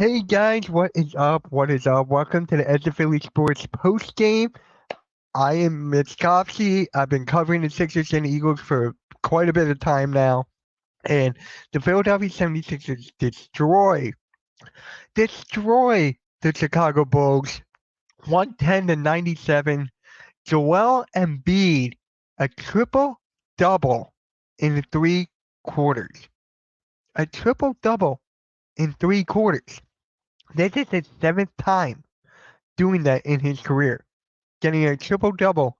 Hey guys, what is up? What is up? Welcome to the Edge of Philly Sports Postgame. I am Mitch Kopsky. I've been covering the Sixers and Eagles for quite a bit of time now. And the Philadelphia 76ers destroy the Chicago Bulls 110-97. Joel Embiid, a triple double in 3 quarters. A triple double in 3 quarters. This is his 7th time doing that in his career. Getting a triple double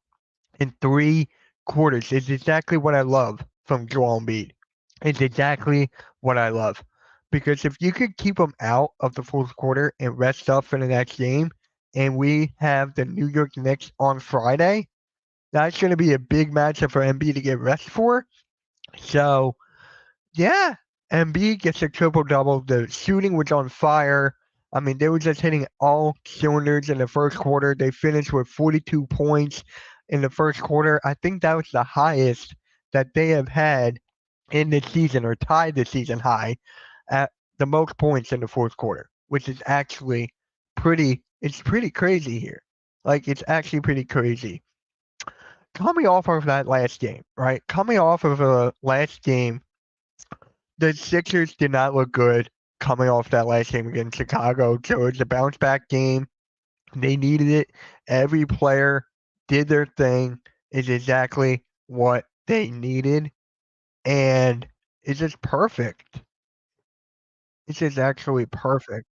in 3 quarters is exactly what I love from Joel Embiid. It's exactly what I love. Because if you could keep him out of the fourth quarter and rest up for the next game, and we have the New York Knicks on Friday, that's going to be a big matchup for Embiid to get rest for. So, yeah, Embiid gets a triple double. The shooting was on fire. I mean, they were just hitting all cylinders in the first quarter. They finished with 42 points in the first quarter. I think that was the highest that they have had in the season, or tied the season high at the most points in the fourth quarter, which is actually it's pretty crazy here. Like, it's actually pretty crazy. Coming off of that last game, right? Coming off of a last game, the Sixers did not look good coming off that last game against Chicago. So it's a bounce back game. They needed it. Every player did their thing. It's exactly what they needed. And it's just perfect. It's just actually perfect.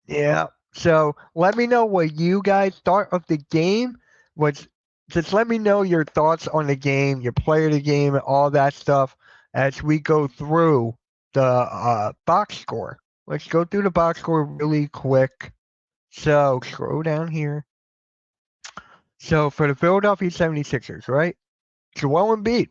Yeah. So let me know what you guys thought of the game. Was Just let me know your thoughts on the game, your player of the game, and all that stuff as we go through the box score. Let's go through the box score really quick. So scroll down here. So for the Philadelphia 76ers, right? Joel Embiid,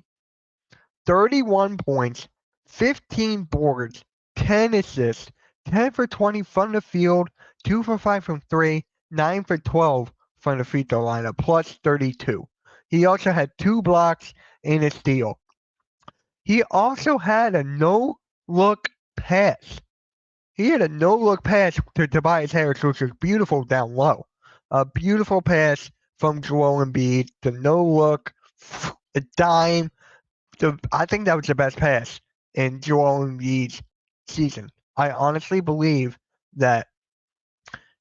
31 points, 15 boards, 10 assists, 10 for 20 from the field, 2 for 5 from 3, 9 for 12 from the free throw lineup, plus 32. He also had 2 blocks and a steal. He also had a no-look pass. He had a no-look pass to Tobias Harris, which was beautiful down low. A beautiful pass from Joel Embiid, the no-look, a dime. I think that was the best pass in Joel Embiid's season. I honestly believe that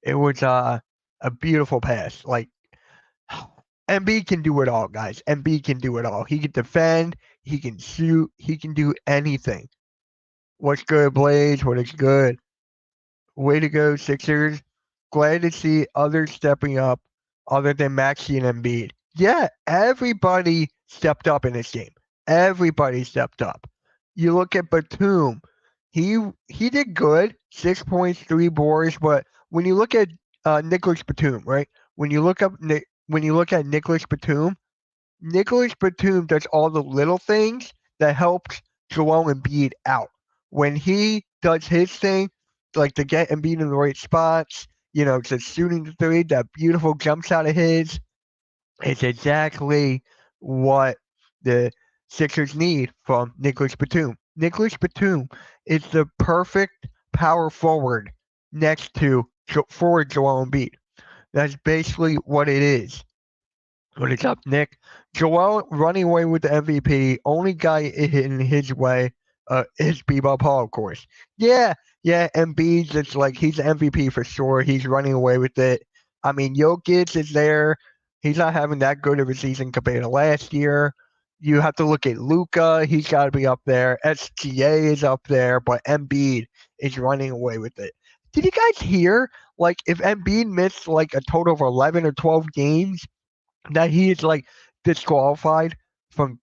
it was a beautiful pass. Like, Embiid can do it all, guys. Embiid can do it all. He can defend. He can shoot. He can do anything. What's good, Blaze? What is good? Way to go, Sixers. Glad to see others stepping up other than Maxey and Embiid. Yeah, everybody stepped up in this game. Everybody stepped up. You look at Batum. He did good, 6 points, 3 boards. But when you look at Nicholas Batum, right? When you look at Nicholas Batum does all the little things that helps Joel Embiid out. When he does his thing, like to get Embiid in the right spots, just shooting the three, that beautiful jump shot of his, it's exactly what the Sixers need from Nicholas Batum. Nicholas Batum is the perfect power forward next to forward Joel Embiid. That's basically what it is. What is up, Nick? Joel running away with the MVP. Only guy in his way is Bebop Hall, of course. Yeah, yeah, Embiid's just like he's the MVP for sure. He's running away with it. I mean, Jokic is there. He's not having that good of a season compared to last year. You have to look at Luca. He's got to be up there. SGA is up there, but Embiid is running away with it. Did you guys hear? Like, if Embiid missed like a total of 11 or 12 games, that he is like disqualified from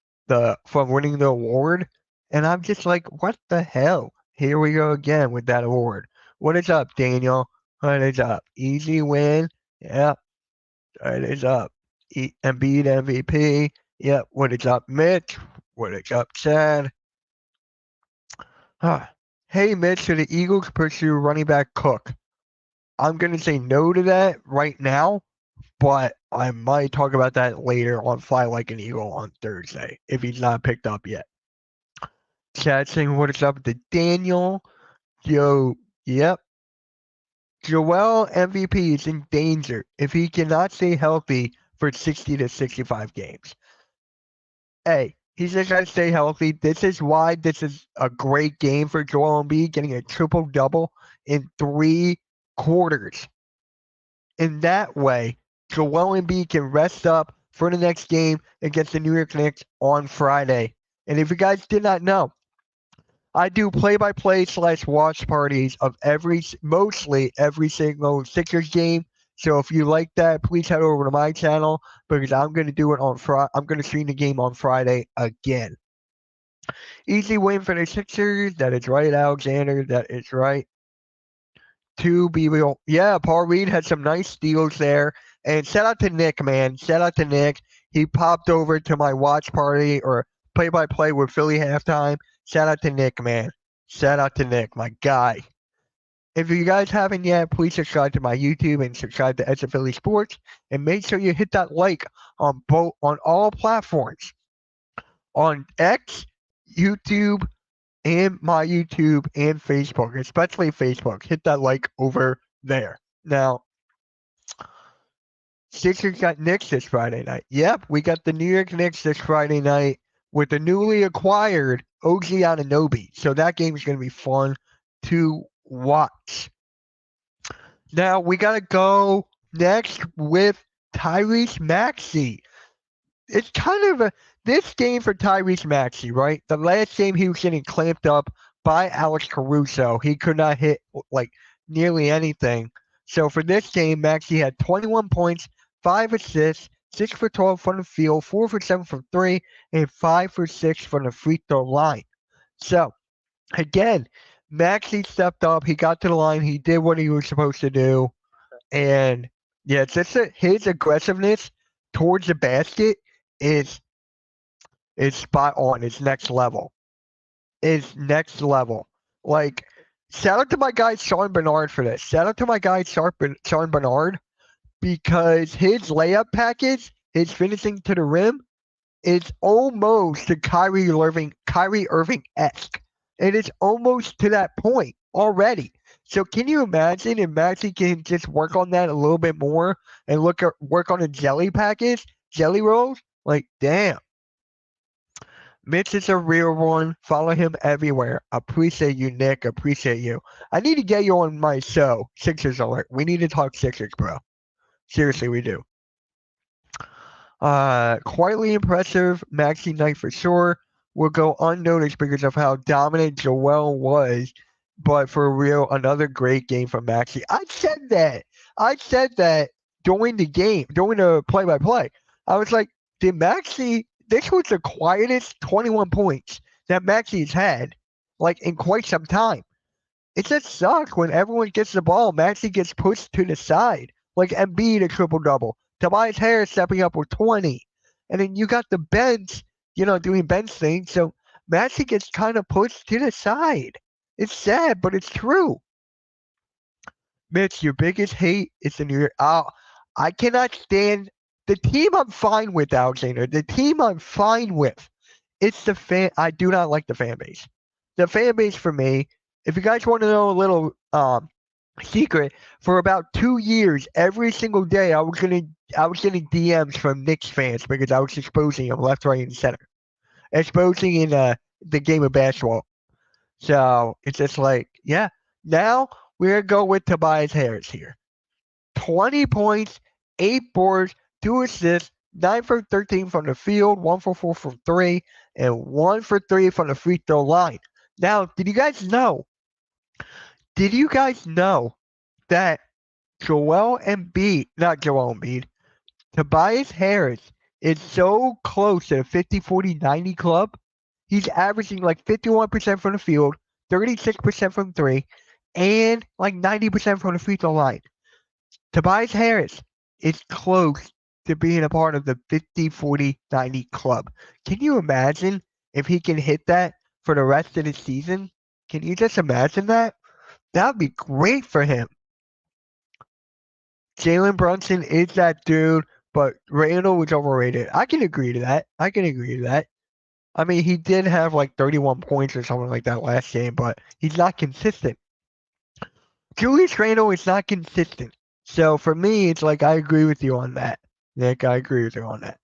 winning the award, and I'm just like, what the hell? Here we go again with that award. What is up, Daniel? What is up? Easy win. Yep. What is up? Embiid MVP. Yep. What is up, Mitch? What is up, Chad? Huh. Hey, Mitch, should the Eagles pursue running back Cook? I'm gonna say no to that right now, but I might talk about that later on Fly Like an Eagle on Thursday if he's not picked up yet. Chat saying what is up to Daniel. Yo, yep. Joel MVP is in danger if he cannot stay healthy for 60 to 65 games. Hey, he's just got to stay healthy. This is why this is a great game for Joel Embiid, getting a triple-double in 3 quarters. In that way, Joel Embiid can rest up for the next game against the New York Knicks on Friday. And if you guys did not know, I do play-by-play / watch parties of mostly every single Sixers game. So if you like that, please head over to my channel because I'm going to do it on Friday. I'm going to stream the game on Friday again. Easy win for the Sixers. That is right, Alexander. That is right. To be real. Yeah, Paul Reed had some nice steals there. And shout out to Nick, man. Shout out to Nick. He popped over to my watch party or play-by-play with Philly halftime. Shout out to Nick, man. Shout out to Nick, my guy. If you guys haven't yet, please subscribe to my YouTube and subscribe to SF Philly Sports. And make sure you hit that like on all platforms. On X, YouTube, and my YouTube and Facebook, especially Facebook. Hit that like over there. Now, Sixers got Knicks this Friday night. Yep, we got the New York Knicks this Friday night with the newly acquired OG Anunoby. So that game is going to be fun to watch. Now, we got to go next with Tyrese Maxey. It's kind of this game for Tyrese Maxey, right? The last game he was getting clamped up by Alex Caruso. He could not hit like nearly anything. So for this game, Maxey had 21 points, 5 assists, 6 for 12 from the field, 4 for 7 from 3, and 5 for 6 from the free throw line. So again, Maxey stepped up. He got to the line. He did what he was supposed to do. And yeah, just his aggressiveness towards the basket is spot on. It's next level. It's next level. Like, shout out to my guy Sean Bernard for this. Shout out to my guy Sean Bernard because his layup package, his finishing to the rim, is almost to Kyrie Irving-esque. And it's almost to that point already. So can you imagine if Maxey can just work on that a little bit more and work on a jelly package, jelly rolls? Like, damn. Mitch is a real one. Follow him everywhere. Appreciate you, Nick. Appreciate you. I need to get you on my show. Sixers alert. We need to talk Sixers, bro. Seriously, we do. Quietly impressive. Maxey night for sure. Will go unnoticed because of how dominant Joel was. But for real, another great game from Maxey. I said that during the game, during the play-by-play. I was like, did Maxey this was the quietest 21 points that Maxey's had, like, in quite some time. It just sucks when everyone gets the ball. Maxey gets pushed to the side, like Embiid a triple-double. Tobias Harris stepping up with 20. And then you got the bench, doing bench things. So Maxey gets kind of pushed to the side. It's sad, but it's true. Mitch, your biggest hate is the New York. I cannot stand the team I'm fine with, Alexander. The team I'm fine with. It's the fan. I do not like the fan base. The fan base for me, if you guys want to know a little secret, for about 2 years, every single day I was getting DMs from Knicks fans because I was exposing them left, right, and center. Exposing in the game of basketball. So it's just like, yeah. Now we're going to go with Tobias Harris here. 20 points, 8 boards, 2 assists, 9 for 13 from the field, 1 for 4 from 3, and 1 for 3 from the free throw line. Now, did you guys know that Tobias Harris is so close to the 50-40-90 club? He's averaging like 51% from the field, 36% from 3, and like 90% from the free throw line. Tobias Harris is close to being a part of the 50-40-90 club. Can you imagine if he can hit that for the rest of the season? Can you just imagine that? That would be great for him. Jalen Brunson is that dude, but Randall was overrated. I can agree to that. I mean, he did have like 31 points or something like that last game, but he's not consistent. Julius Randle is not consistent. So for me, it's like I agree with you on that, Nick. I agree with you on that.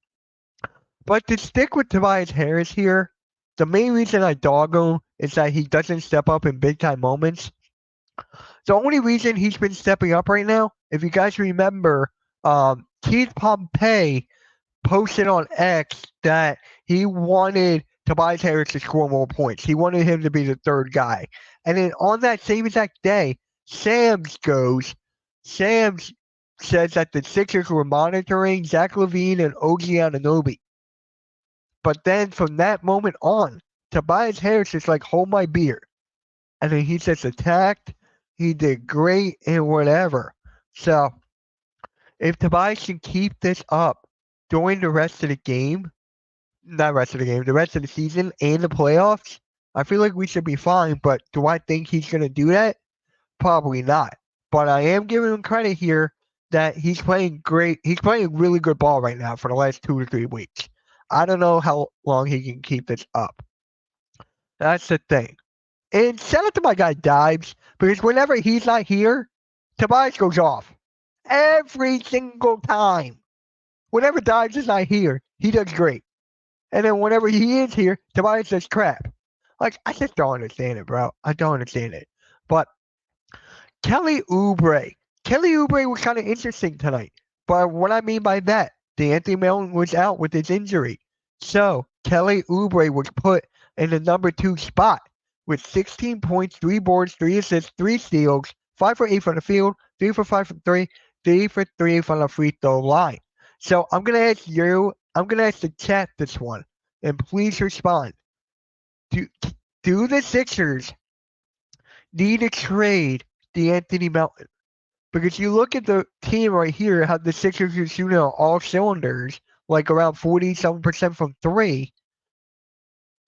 But to stick with Tobias Harris here, the main reason I dog him is that he doesn't step up in big time moments. The only reason he's been stepping up right now, if you guys remember, Keith Pompey posted on X that he wanted Tobias Harris to score more points. He wanted him to be the third guy. And then on that same exact day, Sam's says that the Sixers were monitoring Zach LaVine and OG Anunoby. But then from that moment on, Tobias Harris is like, hold my beer. And then he just attacked. He did great and whatever. So if Tobias can keep this up during the rest of the game, not rest of the game, the rest of the season and the playoffs, I feel like we should be fine. But do I think he's going to do that? Probably not. But I am giving him credit here that he's playing great. He's playing really good ball right now for the last 2 to 3 weeks. I don't know how long he can keep this up. That's the thing. And shout out to my guy Dibes, because whenever he's not here, Tobias goes off. Every single time. Whenever Dibes is not here, he does great. And then whenever he is here, Tobias does crap. Like, I just don't understand it, bro. I don't understand it. But Kelly Oubre. Kelly Oubre was kind of interesting tonight. But what I mean by that, D'Anthony Melton was out with his injury. So Kelly Oubre was put in the number 2 spot with 16 points, 3 boards, 3 assists, 3 steals, 5 for 8 from the field, 3 for 5 from 3, 3 for 3 from the free throw line. So I'm going to ask the chat this one, and please respond. Do the Sixers need to trade D'Anthony Melton? Because you look at the team right here, how the Sixers are shooting on all cylinders, like around 47% from 3.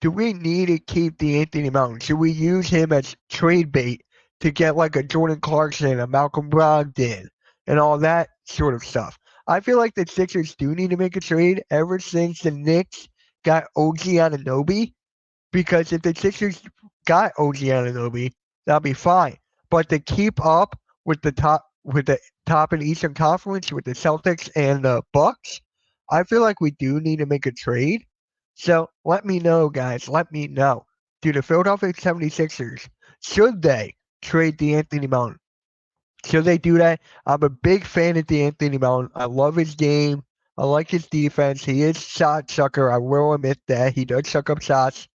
Do we need to keep D'Anthony Melton? Should we use him as trade bait to get like a Jordan Clarkson, a Malcolm Brogdon, and all that sort of stuff? I feel like the Sixers do need to make a trade ever since the Knicks got OG Anunoby. Because if the Sixers got OG Anunoby, that'll be fine. But to keep up with the top in the Eastern Conference with the Celtics and the Bucks, I feel like we do need to make a trade. So let me know, guys. Let me know. Do the Philadelphia 76ers, should they trade D'Anthony Melton? Should they do that? I'm a big fan of D'Anthony Melton. I love his game. I like his defense. He is shot sucker. I will admit that. He does suck up shots.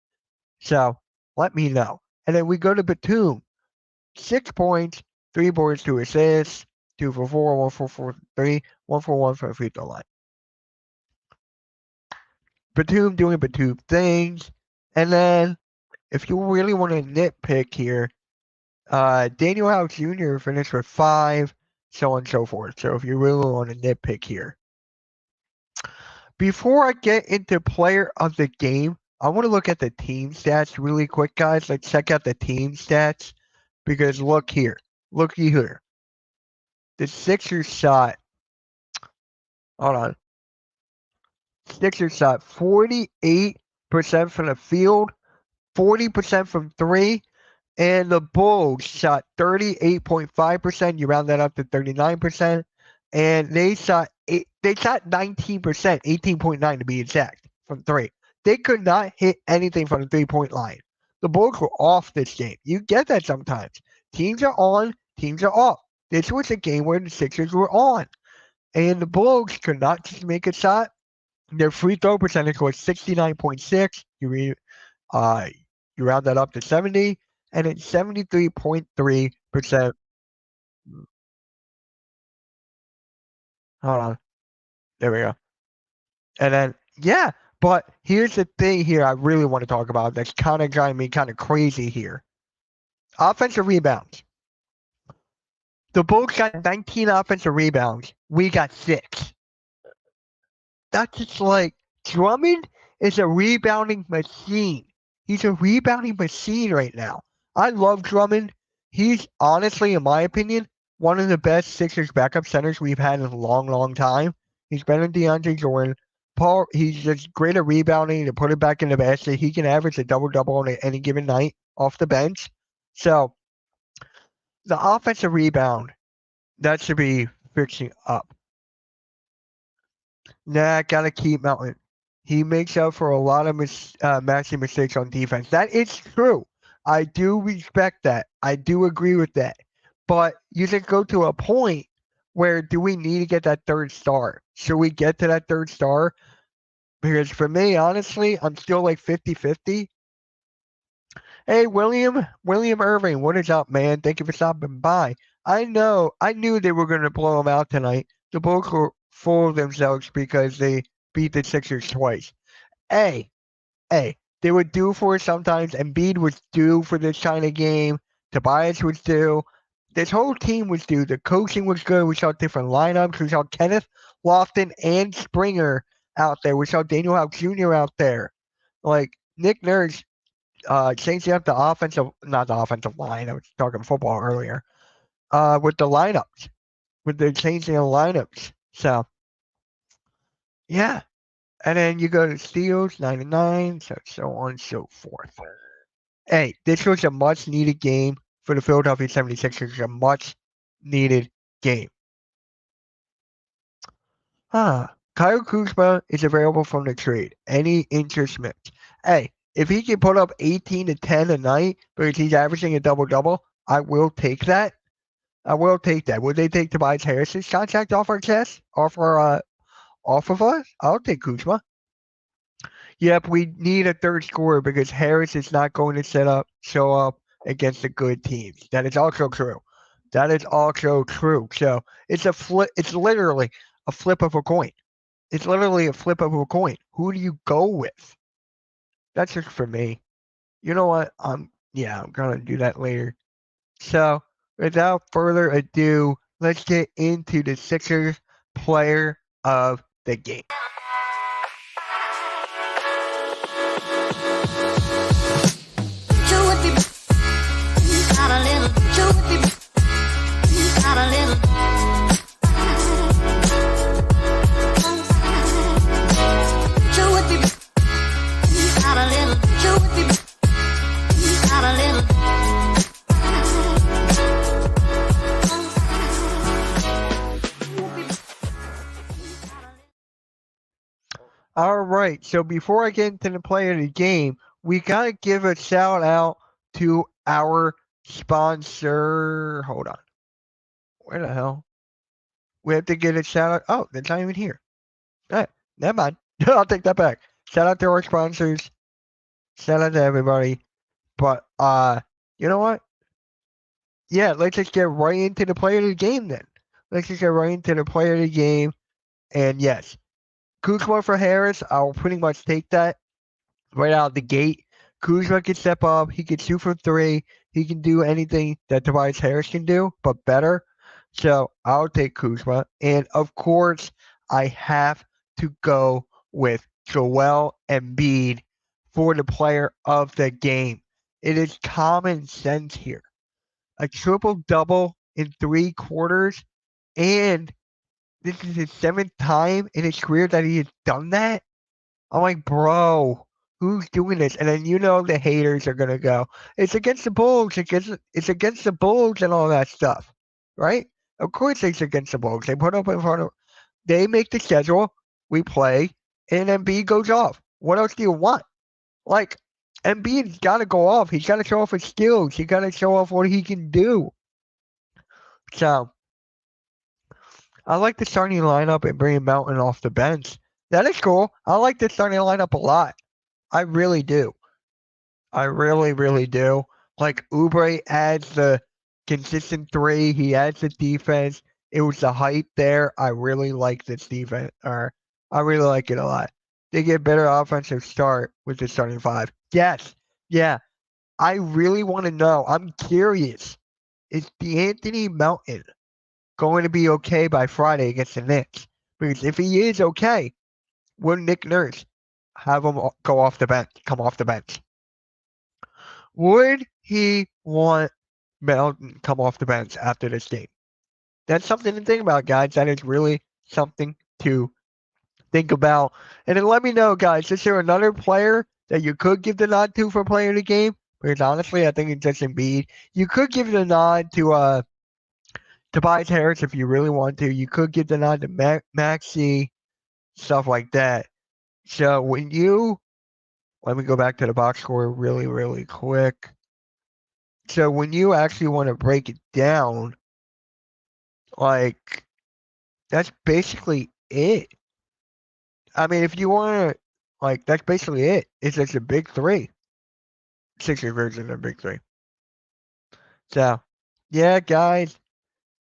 So let me know. And then we go to Batum. 6 points, 3 boards, 2 assists, 2 for 4, 1 for 4, 3, 1 for 1 for a free throw line. Batum doing Batum things. And then if you really want to nitpick here, Daniel House Jr. finished with 5, so on and so forth. So if you really want to nitpick here. Before I get into player of the game, I want to look at the team stats really quick, guys. Let's check out the team stats. Because look here. Looky here. The Sixers shot. Hold on. Sixers shot 48% from the field, 40% from 3, and the Bulls shot 38.5%. You round that up to 39%, and they shot 19%, 18.9 to be exact, from 3. They could not hit anything from the 3-point line. The Bulls were off this game. You get that sometimes. Teams are on, teams are off. This was a game where the Sixers were on, and the Bulls could not just make a shot. Their free throw percentage was 69.6. You round that up to 70, and it's 73.3%. Hold on. There we go. And then, yeah, but here's the thing here I really want to talk about that's kind of driving me kind of crazy here. Offensive rebounds. The Bulls got 19 offensive rebounds. We got 6. That's just like, Drummond is a rebounding machine. He's a rebounding machine right now. I love Drummond. He's honestly, in my opinion, one of the best Sixers backup centers we've had in a long, long time. He's better than DeAndre Jordan, Paul, he's just great at rebounding to put it back in the basket. He can average a double-double on any given night off the bench. So the offensive rebound, that should be fixing up. Nah, gotta keep Melton. He makes up for a lot of massive mistakes on defense. That is true. I do respect that. I do agree with that. But you just go to a point where do we need to get that third star? Should we get to that third star? Because for me, honestly, I'm still like 50-50. Hey, William Irving, what is up, man? Thank you for stopping by. I knew they were going to blow them out tonight. The Bulls were full of themselves because they beat the Sixers twice. Hey, they were due for it sometimes. Embiid was due for this kind of game. Tobias was due. This whole team was due. The coaching was good. We saw different lineups. We saw Kenneth Lofton and Springer out there. We saw Daniel House Jr. out there. Like, Nick Nurse changing up not the offensive line. I was talking football earlier. With the lineups. With the changing of lineups. So, yeah. And then you go to steals, 9-9, so on and so forth. Hey, this was a much-needed game for the Philadelphia 76ers. A much-needed game. Kyle Kuzma is available from the trade. Any interest, Mitch? Hey, if he can put up 18-10 a night because he's averaging a double-double, I will take that. Would they take Tobias Harris's contract off our chest? Off of us? I'll take Kuzma. Yep, we need a third scorer because Harris is not going to show up against the good teams. That is also true. So it's a flip. It's literally a flip of a coin. Who do you go with? That's just for me. You know what? I'm gonna do that later. So without further ado, let's get into the Sixers player of the game. All right, so before I get into the play of the game, we got to give a shout out to our sponsor. Hold on. Where the hell? We have to get a shout out. Oh, they're not even here. All right, never mind. I'll take that back. Shout out to our sponsors. Shout out to everybody. But, you know what? Yeah, let's just get right into the play of the game then. And yes, Kuzma for Harris, I'll pretty much take that right out the gate. Kuzma can step up. He can shoot from three. He can do anything that Tobias Harris can do, but better. So I'll take Kuzma. And of course, I have to go with Joel Embiid for the player of the game. It is common sense here. A triple-double in 3 quarters, and this is his 7th time in his career that he has done that. I'm like, bro, who's doing this? And then the haters are gonna go, it's against the Bulls, it's against the Bulls and all that stuff, right? Of course it's against the Bulls. They put up in front of, they make the schedule, we play, and Embiid goes off. What else do you want? Like, Embiid's got to go off. He's got to show off his skills. He's got to show off what he can do. So, I like the starting lineup and bringing Melton off the bench. That is cool. I like the starting lineup a lot. I really do. I really, really do. Like, Oubre adds the consistent 3. He adds the defense. It was the height there. I really like this defense. I really like it a lot. They get better offensive start with the starting 5. Yes. Yeah. I really want to know. I'm curious. Is DeAnthony Melton going to be okay by Friday against the Knicks? Because if he is okay, will Nick Nurse have him come off the bench? Would he want Melton come off the bench after this game? That's something to think about, guys. That is really something to think about. And then let me know, guys, is there another player that you could give the nod to for player of the game? Because honestly, I think it's just Embiid. You could give the nod to Tobias Harris if you really want to. You could give the nod to Maxi, stuff like that. So when you let me go back to the box score really, really quick. So when you actually want to break it down, like that's basically it. I mean, if you want to, like, that's basically it. It's just a big three. Sixer version of big three. So, yeah, guys,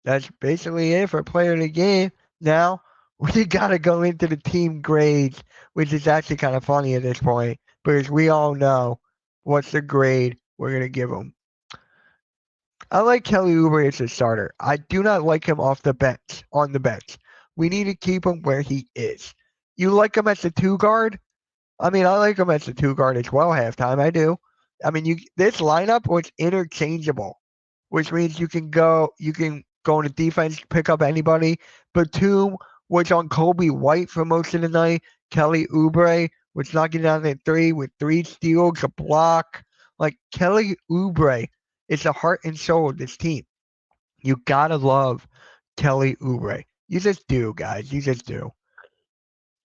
that's basically it for player of the game. Now, we got to go into the team grades, which is actually kind of funny at this point because we all know what's the grade we're going to give them. I like Kelly Oubre as a starter. I do not like him off the bench, on the bench. We need to keep him where he is. You like him as a two guard? I mean, I like him as a two guard as well. Halftime, I do. I mean, this lineup was interchangeable, which means you can go into defense, pick up anybody. Batum was on Kobe White for most of the night. Kelly Oubre was knocking down the three with 3 steals, a block. Like Kelly Oubre is the heart and soul of this team. You gotta love Kelly Oubre. You just do, guys. You just do.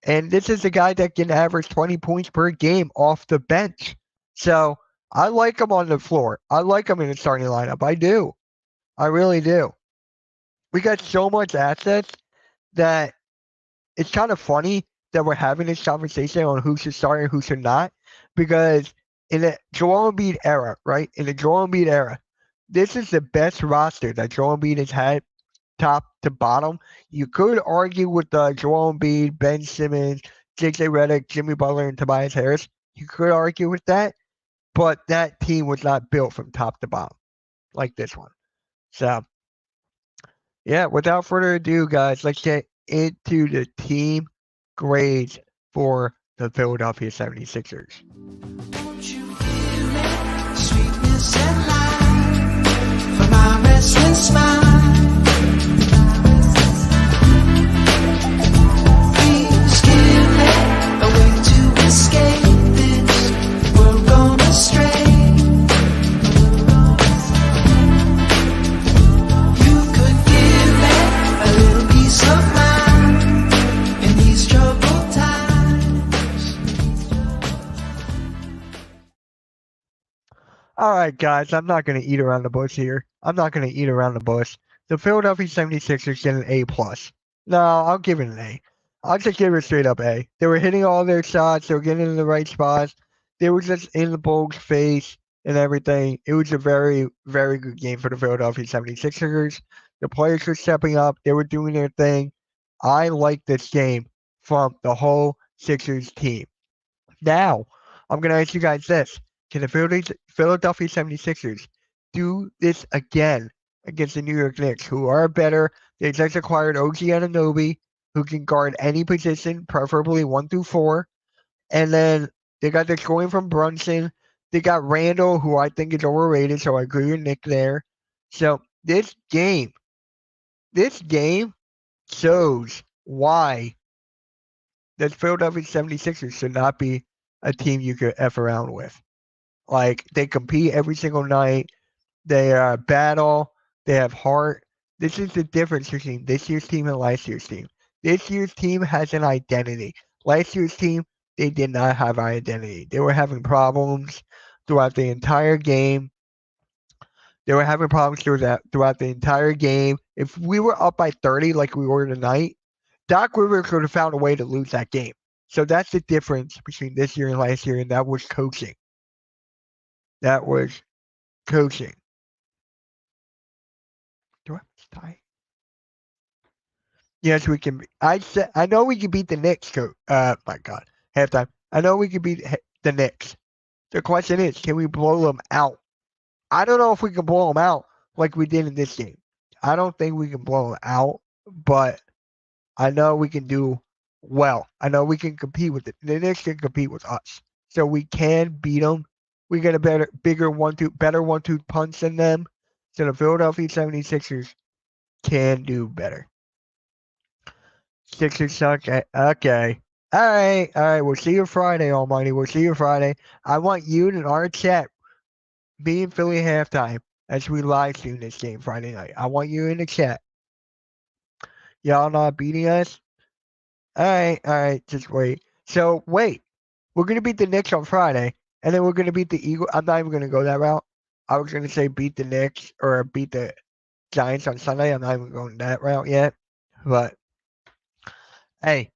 And this is a guy that can average 20 points per game off the bench. So I like him on the floor. I like him in the starting lineup. I do. I really do. We got so much assets that it's kind of funny that we're having this conversation on who should start and who should not. Because in the Joel Embiid era, right? In the Joel Embiid era, this is the best roster that Joel Embiid has had top to bottom. You could argue with Joel Embiid, Ben Simmons, J.J. Redick, Jimmy Butler, and Tobias Harris. You could argue with that, but that team was not built from top to bottom like this one. So, yeah, without further ado, guys, let's get into the team grades for the Philadelphia 76ers. Don't you feel it? Sweetness and light from my restless mind. All right, guys, I'm not going to eat around the bush here. I'm not going to eat around the bush. The Philadelphia 76ers get an A+. No, I'll give it an A. I'll just give it a straight up A. They were hitting all their shots. They were getting in the right spots. They were just in the Bulls' face and everything. It was a very, very good game for the Philadelphia 76ers. The players were stepping up. They were doing their thing. I like this game from the whole Sixers team. Now, I'm going to ask you guys this. Can the Philadelphia 76ers do this again against the New York Knicks, who are better? They just acquired OG Anunoby, who can guard any position, preferably 1 through 4. And then they got the scoring from Brunson. They got Randall, who I think is overrated, so I agree with Nick there. So this game shows why the Philadelphia 76ers should not be a team you could F around with. Like, they compete every single night. They battle. They have heart. This is the difference between this year's team and last year's team. This year's team has an identity. Last year's team, they did not have an identity. They were having problems throughout the entire game. Throughout the entire game. If we were up by 30 like we were tonight, Doc Rivers could have found a way to lose that game. So that's the difference between this year and last year, and that was coaching. That was coaching. Do I have to tie? Yes, we can. I know we can beat the Knicks. My God, halftime. I know we can beat the Knicks. The question is, can we blow them out? I don't know if we can blow them out like we did in this game. I don't think we can blow them out, but I know we can do well. I know we can compete with it. The Knicks can compete with us, so we can beat them. We get a better 1-2 punch than them. So the Philadelphia 76ers can do better. Sixers suck. Okay. All right, all right. We'll see you Friday, Almighty. We'll see you Friday. I want you in our chat, me and Philly halftime, as we live stream this game Friday night. I want you in the chat. Y'all not beating us? All right. Just wait. So wait, we're gonna beat the Knicks on Friday, and then we're gonna beat the Eagles. I'm not even gonna go that route. I was gonna say beat the Knicks or beat the Giants on Sunday. I'm not even going that route yet. But hey,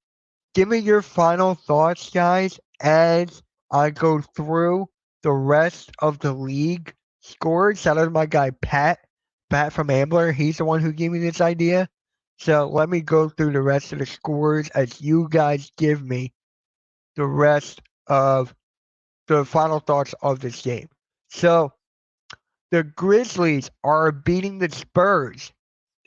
give me your final thoughts, guys, as I go through the rest of the league scores. Shout out to my guy Pat from Ambler. He's the one who gave me this idea. So let me go through the rest of the scores as you guys give me the rest of the final thoughts of this game. So the Grizzlies are beating the Spurs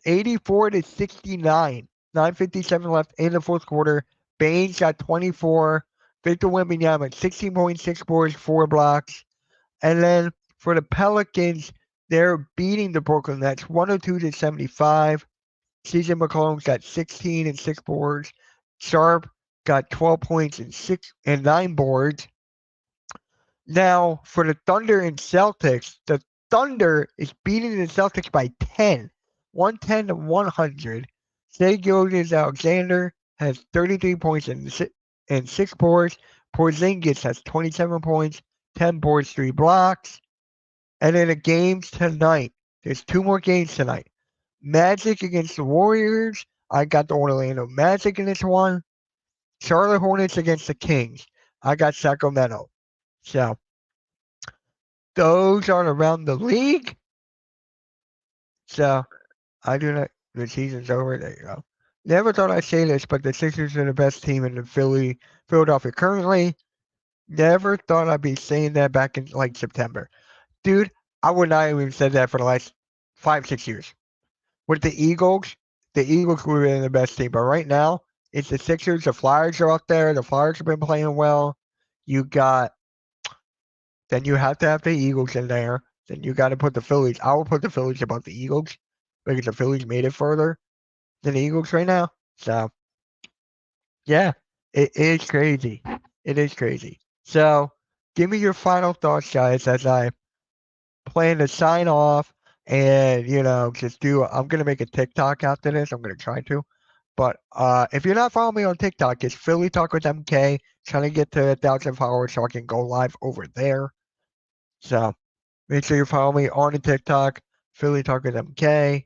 84-69. 9:57 left in the fourth quarter. Baines got 24. Victor Wembanyama 16.6 boards, 4 blocks. And then for the Pelicans, they're beating the Brooklyn Nets 102-75. CJ McCollum's got 16 and 6 boards. Sharp got 12 points and 9 boards. Now, for the Thunder and Celtics, the Thunder is beating the Celtics by 10, 110-100. Shai Gilgeous-Alexander has 33 points and 6 boards. Porzingis has 27 points, 10 boards, 3 blocks. And then the games tonight, there's 2 more games tonight. Magic against the Warriors. I got the Orlando Magic in this one. Charlotte Hornets against the Kings. I got Sacramento. So those are around the league. So I do not. The season's over. There you go. Never thought I'd say this, but the Sixers are the best team in the Philadelphia currently. Never thought I'd be saying that back in like September, dude. I would not have even said that for the last 5, 6 years. With the Eagles were really the best team, but right now it's the Sixers. The Flyers are out there. The Flyers have been playing well. You got Then you have to have the Eagles in there. Then you got to put the Phillies. I will put the Phillies above the Eagles because the Phillies made it further than the Eagles right now. So, yeah, it is crazy. It is crazy. So, give me your final thoughts, guys, as I plan to sign off and, just I'm going to make a TikTok after this. I'm going to try to. But if you're not following me on TikTok, it's Philly Talk with MK. Trying to get to 1,000 followers so I can go live over there. So, make sure you follow me on the TikTok, Philly Talk with MK,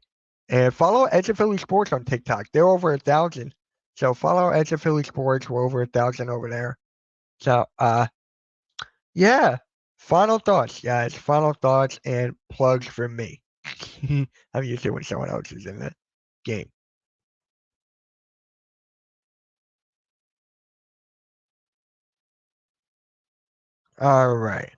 and follow Edge of Philly Sports on TikTok. They're over 1,000. So follow Edge of Philly Sports. We're over 1,000 over there. So yeah. Final thoughts, guys. Final thoughts and plugs for me. I'm used to when someone else is in the game. All right.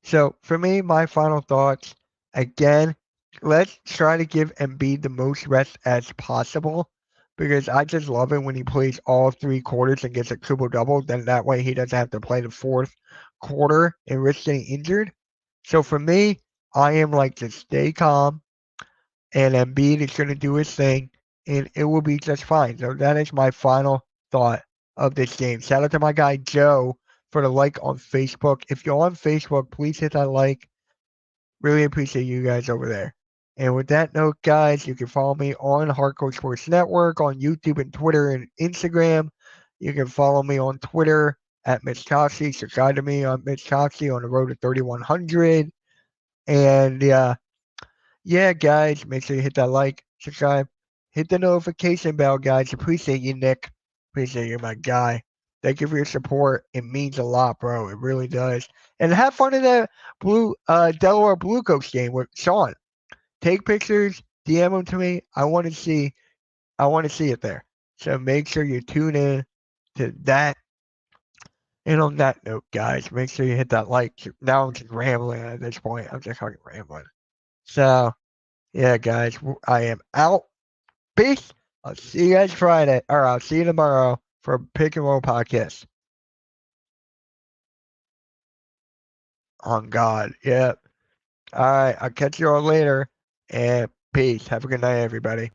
So for me, my final thoughts, again, let's try to give Embiid the most rest as possible because I just love it when he plays all 3 quarters and gets a triple double. Then that way he doesn't have to play the fourth quarter and risk getting injured. So for me, I am like just stay calm and Embiid is going to do his thing and it will be just fine. So that is my final thought of this game. Shout out to my guy Joe for the like on Facebook. If you're on Facebook, please hit that like. Really appreciate you guys over there. And with that note, guys, you can follow me on Hardcore Sports Network on YouTube and Twitter and Instagram. You can follow me on Twitter at Mitch Coxey. Subscribe to me on Mitch Coxey on the road to 3,100. And yeah, guys, make sure you hit that like, subscribe, hit the notification bell, guys. Appreciate you, Nick. Appreciate you, my guy. Thank you for your support. It means a lot, bro. It really does. And have fun in that Delaware Blue Coats game with Sean. Take pictures, DM them to me. I want to see it there. So make sure you tune in to that. And on that note, guys, make sure you hit that like. Now I'm just rambling at this point. I'm just fucking rambling. So yeah, guys, I am out. Peace. I'll see you guys Friday, or I'll see you tomorrow for Pick and Roll Podcast. On God. Yep. All right. I'll catch you all later. And peace. Have a good night, everybody.